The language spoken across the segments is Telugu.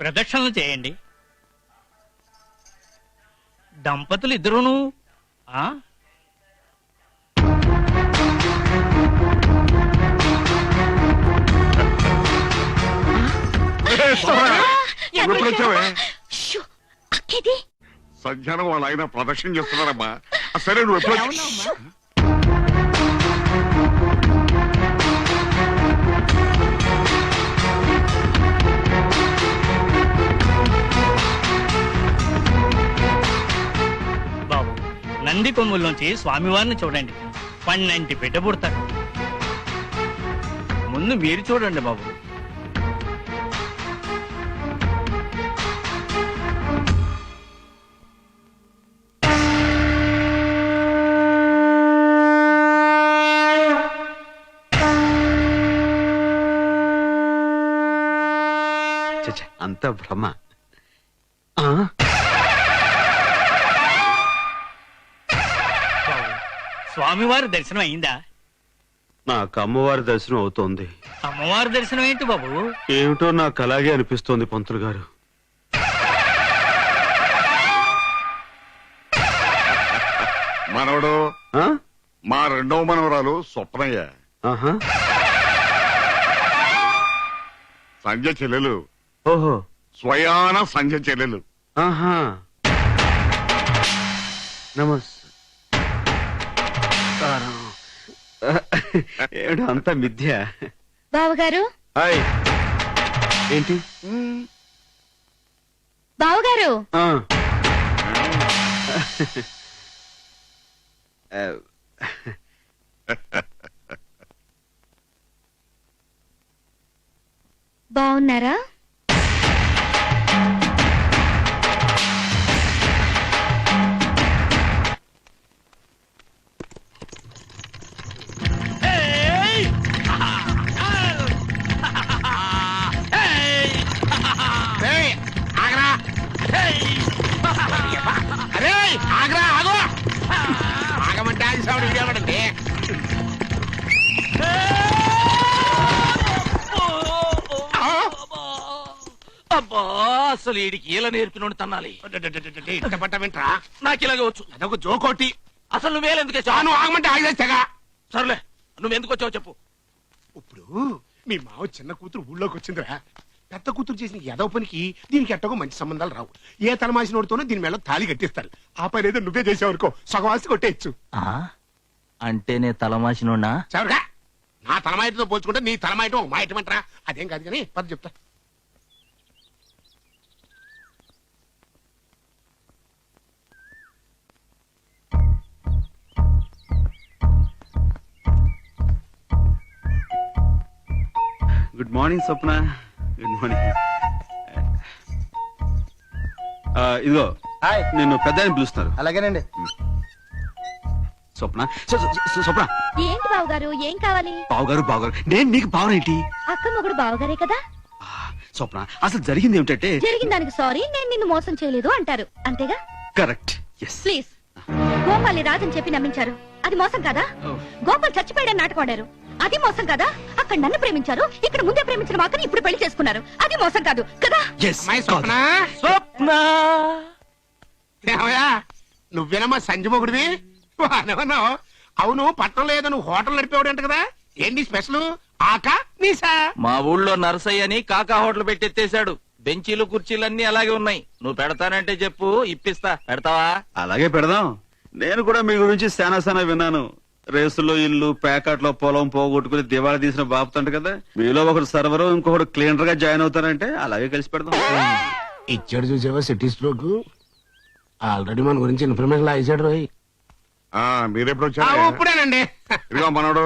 ప్రదక్షిణలు చేయండి. దంపతులు ఇద్దరును సంధ్యానం వాళ్ళ ఆయన ప్రదక్షిణ చేస్తున్నారమ్మా. సరే నువ్వు ఎప్పుడు బాబు, నంది కొమ్ముల్లోంచి స్వామివారిని చూడండి. పన్నెంటి బిడ్డ పుడతాడు. ముందు మీరు చూడండి బాబు. అంత భ్రమ. స్వామివారి దర్శనం అయిందా? నాకు అమ్మవారి దర్శనం అవుతోంది. అమ్మవారి దర్శనం ఏంటి బాబు? ఏమిటో నాకు అలాగే అనిపిస్తోంది పంతులు గారు. మనవడు మా రెండవ మనవరాలు స్వప్నయ్య, సంధ్య చెల్లెలు. ఓహో, స్వయాన సంధ్య చెల్లెలు. నమస్కారం. ఏమిటో అంతా మిథ్య. బావగారు, హాయ్. ఏంటి బావగారు? బావున్నారా? అబ్బా, అసలు వీడికి ఇలా నేర్పినోడు తన్నాలి. వింటరా? నాకు ఇలాగే వచ్చు. అదొక జోకోటి. అసలు నువ్వేలెందుకు చాను ఆగమంటే ఆగేస్తాగా. సర్లే, నువ్వెందుకు వచ్చావు చెప్పు. ఇప్పుడు మీ మావ చిన్న కూతురు ఊళ్ళోకి వచ్చిందిరా. పెద్ద కూతురు చేసిన ఎదవ పనికి దీనికి ఎట్టగో మంచి సంబంధాలు రావు. ఏ తలమాసినోడితోనో దీని మేళ తాళి కట్టిస్తారు. ఆ పని ఏదో నువ్వే చేసావనుకో, సగవాసి కొట్టేయచ్చు. అంటే నే తలమాసినోడా? చవరగా, నా తలమాయటతో పోల్చుకుంటే నీ తలమాయటం ఒక మాయటం అంటారా? అదేం కాదు కానీ పద చెప్తా. Good morning Swapna. Good morning. ఇదిగో నిన్ను పెద్ద ఆయన పిలుస్తున్నారు. అలాగేనండి. స్వప్న, స్వప్న. ఏంటి బావగారు, ఏం కావాలి? బావగారు బావగారు, నేను నీకు బావనేంటి? అక్క మొగుడు బావగారే కదా. స్వప్న, అసలు జరిగింది ఏమిటంటే, జరిగిన దానికి సారీ, నేను నిన్ను మోసం చేయలేదు అంటారు, అంతేగా? కరెక్ట్. ప్లీజ్. గోపాల్ని రాజని చెప్పి నమ్మించారు, అది మోసం కదా? గోపాల్ చచ్చిపోయాడని నాటకం ఆడారు, అది మోసం కదా? అక్కడ నన్ను ప్రేమించారు, ఇక్కడ ముందే ప్రేమించిన మాకని ఇప్పుడు పెళ్లి చేసుకున్నారు, అది మోసం కాదు కదా? స్వప్న, నువ్వేనమ్మా సంజయ్ మొగుడివి? అనవన్నావు. అవును, పట్టణంలో ఏదో నువ్వు హోటల్ నడిపేవాడు అంట కదా, ఏంటి స్పెషల్? ఆకా నీసా? మా ఊళ్ళో నర్సయ్యని కాకా హోటల్ పెట్టెత్తేశాడు. బెంచీలు కుర్చీలన్నీ అలాగే ఉన్నాయి. నువ్వు పెడతానంటే చెప్పు, ఇప్పిస్తా. పెడతావా? అలాగే పెడదాం. నేను కూడా మీ గురించి శానా విన్నాను. రేసులో ఇల్లు, ప్యాకెట్లో పొలం పోగొట్టుకుని దివాళా తీసిన బాపుతంట కదా. మీలో ఒకరు సర్వర్, ఇంకొకరు క్లీనర్ గా జాయిన్ అవుతారంటే అలాగే కలిసి పెడదాం. ఇచ్చాడు చూసావా సిటీ స్ట్రోక్. ఆల్రెడీ మన గురించి ఇన్ఫర్మేషన్ ఇచ్చాడు రోయ్. మీరెప్పుడు వచ్చారు? ఇప్పుడేనండి. ఇదిగో మనోడు,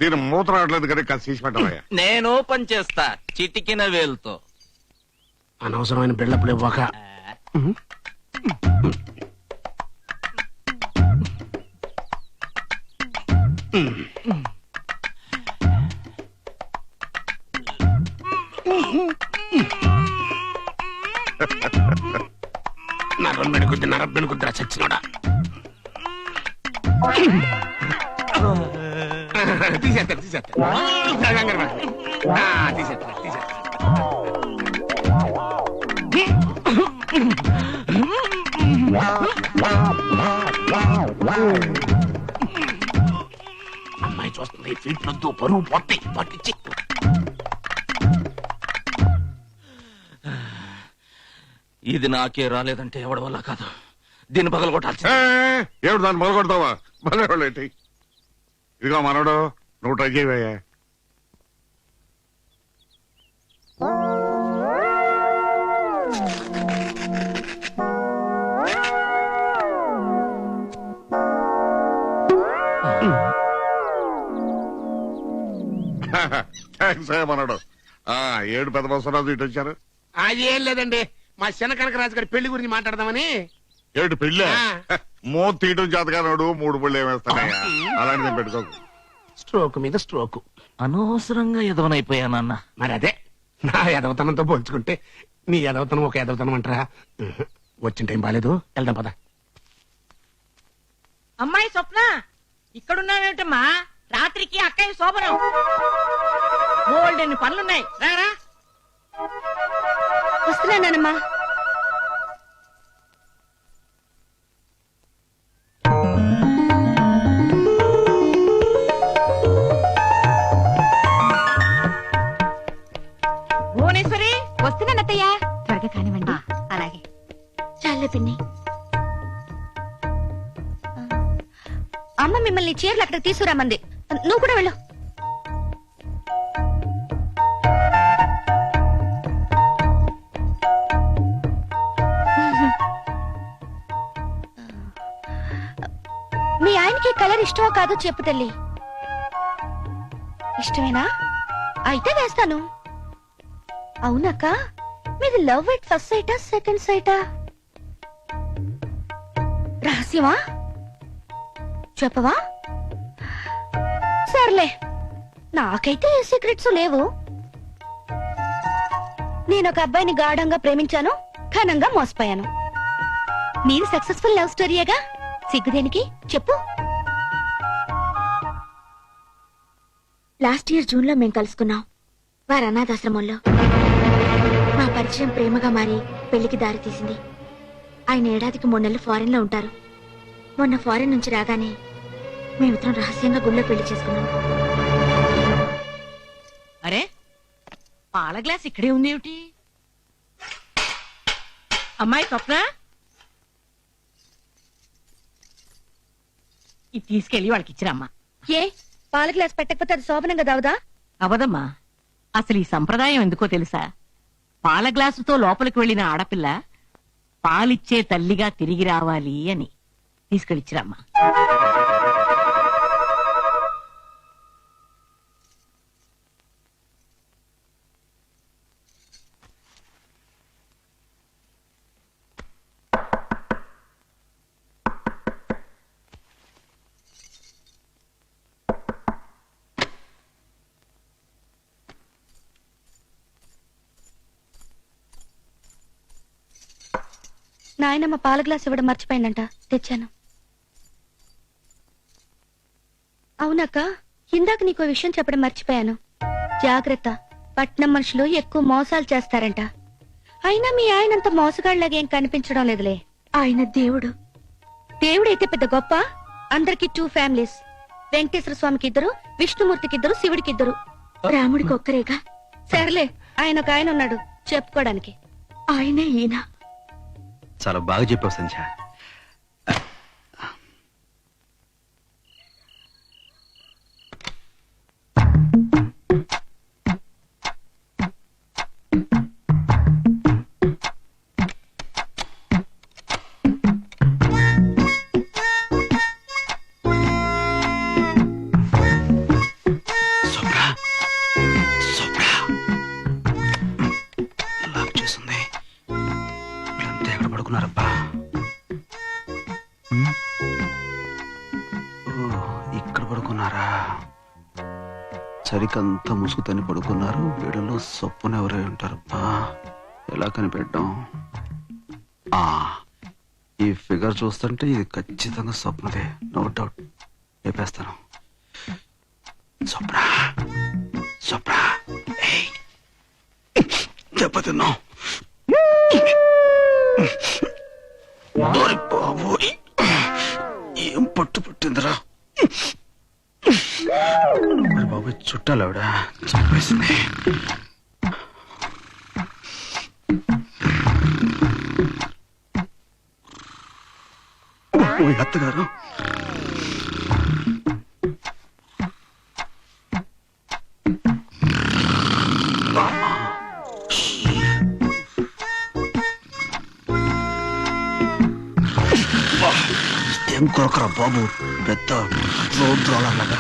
దీని మూత రావట్లేదు కదా, కాస్త తీసి పెట్టవయ్యా. నేను ఓపెన్ చేస్తా చిటికిన వేలుతో. అనవసరమైన బిల్డప్లు ఇవ్వక. నరం మెడుకుద్ది, నరం మెడుకుద్దిరా చచ్చినోడా. తీసేస్తారు తీసేస్తారు. అమ్మాయి చూస్తుంది ఫీట్ వద్దు పరువు పోతాయి పట్టించి. ఇది నాకే రాలేదంటే ఎవడి వల్ల కాదు, దీన్ని పగలగొట్టాల్సి. ఏమిటి దాన్ని మొదలుకొడతావా? భలే వాళ్ళేంటి. ఇదిగో మనోడు, నువ్వు ట్రై చేయవయ్యా. థ్యాంక్స్ మనోడు. ఏడు పెద్ద బసవరాజు ఇటు వచ్చారు. అది ఏం లేదండి, మా చిన్న కనకరాజు గారి పెళ్లి గురించి మాట్లాడదామని. ఏమిటి పెళ్ళి? ఆ. మోత తీయటం చేతగానాడు, 3 పళ్ళు ఏమేస్తానయ్యా. అలాంటిది ఏం పెట్టుకోకు. స్ట్రోక్ మీద స్ట్రోక్. అనవసరంగా ఎదవనైపోయానన్న. మరి అదే నా ఎదవతనంతో పోల్చుకుంటే నీ ఎదవతనం ఒక ఎదవతనం అంటారా? వచ్చిన టైం బాలేదు, వెళ్దాం పద. అమ్మాయి స్వప్న ఇక్కడున్నావేమిటమ్మా? రాత్రికి అక్కయ్య శోభనం బోల్డెన్ని పనులున్నాయి, రారా. వస్తున్నానమ్మా. భువనేశ్వరి వస్తున్నానత్తయ్య. త్వరగా కానివ్వండి. అలాగే. చాలే పిన్ని. అమ్మ మిమ్మల్ని చీరలు అక్కడ తీసుకురామంది, నువ్వు కూడా వెళ్ళు. మీ ఆయనకి కలర్ ఇష్టమో కాదో చెప్పు తల్లి. ఇష్టమేనా? అయితే వేస్తాను. అవునక్క, మీది లవ్ ఎట్ ఫస్ట్ సైటా సెకండ్ సైటా? రహస్యమా? చెప్పవా? సర్లే, నాకైతే ఏ సీక్రెట్స్ లేవు. నేను ఒక అబ్బాయిని గాఢంగా ప్రేమించాను, ఘనంగా మోసపోయాను. నీది సక్సెస్ఫుల్ లవ్ స్టోరీయేగా, సిగ్గుదేనికి చెప్పు. లాస్ట్ ఇయర్ జూన్ లో మేం కలుసుకున్నాం, వారి అనాథాశ్రమంలో. మా పరిచయం ప్రేమగా మారి పెళ్లికి దారి తీసింది. ఆయన ఏడాదికి 3 నెలలు ఫారెన్ లో ఉంటారు. మొన్న ఫారెన్ నుంచి రాగానే మేమిద్దరం రహస్యంగా గుళ్ళో పెళ్లి చేసుకున్నాం. అరే, పాల గ్లాస్ ఇక్కడే ఉంది ఏమిటి? అమ్మాయి స్వప్న, ఇది తీసుకెళ్లి వాళ్ళకి ఇచ్చిరమ్మా. ఏ పాల గ్లాస్ పెట్టకపోతే అది శోభనంగా దావుదా? అవదమ్మా, అసలు ఈ సంప్రదాయం ఎందుకో తెలుసా? పాల గ్లాసుతో లోపలికి వెళ్లిన ఆడపిల్ల పాలిచ్చే తల్లిగా తిరిగి రావాలి అని. తీసుకెళ్ళిచ్చిరమ్మా. నాయనమ్మ పాల గ్లాస్ ఇవ్వడం మర్చిపోయిందంట, తెచ్చాను. అవునక్క, ఇందాక నీకు విషయం చెప్పడం మర్చిపోయాను. జాగ్రత్త, పట్నం మనుషులు ఎక్కువ మోసాలు చేస్తారంట. అయినా మీ ఆయనంత మోసగాళ్ళలాగేం కనిపించడం లేదులే. ఆయన దేవుడు. దేవుడైతే పెద్ద గొప్ప. అందరికి 2 ఫ్యామిలీస్. వెంకటేశ్వర స్వామికి 2, విష్ణుమూర్తికి 2, శివుడికి 2. రాముడికి ఒక్కరేగా. సర్లే, ఆయన ఒక ఆయన ఉన్నాడు చెప్పుకోవడానికి. ఆయనే ఈయన. చాలా బాగా చెప్పావు సంధ్య. లాక్ చేసింది. వీళ్ళంతా ఎక్కడ పడుకున్నారబ్బా? ఇక్కడ పడుకున్నారా? సరికంతా ముసుగుతని పడుకున్నారు. వీడలో సొప్పున ఎవరై ఉంటారబ్బా? ఎలా కనిపెట్టాం? ఈ ఫిగర్ చూస్తుంటే ఇది ఖచ్చితంగా స్వప్నదే, నో డౌట్. లేపేస్తాను. స్వప్న, స్వప్న, దెబ్బతిన్నావు. బాబోయ్, ఏం పట్టు పట్టిందిరా మరి బాబు చుట్టాలావిడ చంపేసింది. ఓ అత్తగారు, ఏం కొరకరా బాబు, పెద్ద రోడ్ రోలర్ లాగా.